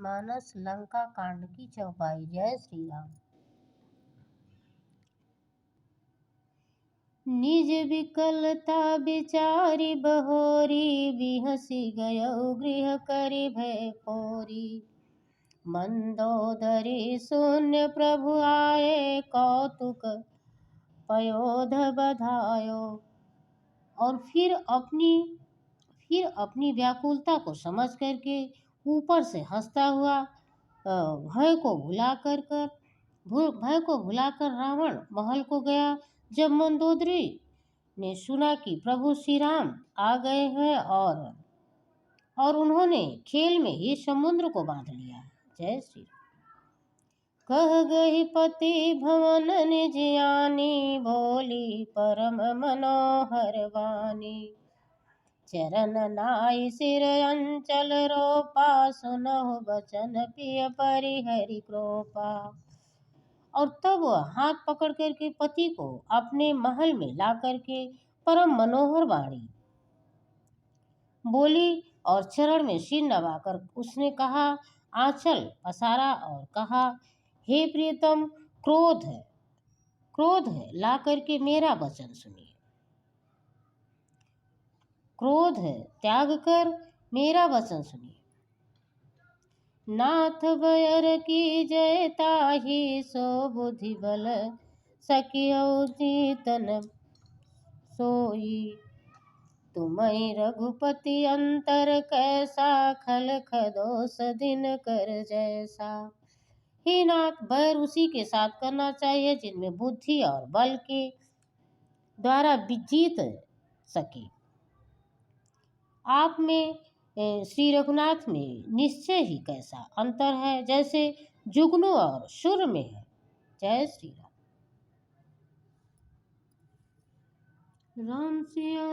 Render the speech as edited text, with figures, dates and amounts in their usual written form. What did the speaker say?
रामचरितमानस लंका कांड की चौपाई। जय श्री राम। निज विकलता विचारी बहोरी, बिहसी गयो गृह करि भय कोरी। मंदोदरी शून्य प्रभु आए, कौतुक पयोध बधायो। और फिर अपनी व्याकुलता को समझ करके ऊपर से हंसता हुआ भय को भुलाकर रावण महल को गया। जब मंदोदरी ने सुना कि प्रभु श्री राम आ गए हैं और उन्होंने खेल में ही समुद्र को बांध लिया। जय श्री राम। कह गई पति भवन निज आनी, बोली परम मनोहर वाणी। चरण नाई सिर अंचल रोपा, सुनहु बचन पिय परिहरि कृपा। और तब वह हाथ पकड़ करके पति को अपने महल में ला करके परम मनोहर वाणी बोली और चरण में सिर नवाकर उसने कहा, आंचल पसारा और कहा, हे प्रियतम, क्रोध है, ला करके मेरा वचन सुनिए। क्रोध है, त्याग कर मेरा वचन सुनिए। नाथ बयर की जय ताहि, सो बुद्धि बल सकियो जीतन सोई। तुम्हि रघुपति अंतर कैसा, खल खदोस दिन कर जैसा। हे नाथ, बैर उसी के साथ करना चाहिए जिनमें बुद्धि और बल के द्वारा जीत सके। आप में श्री रघुनाथ में निश्चय ही कैसा अंतर है, जैसे जुगनू और शुर में है। जय श्री राम। राम सिया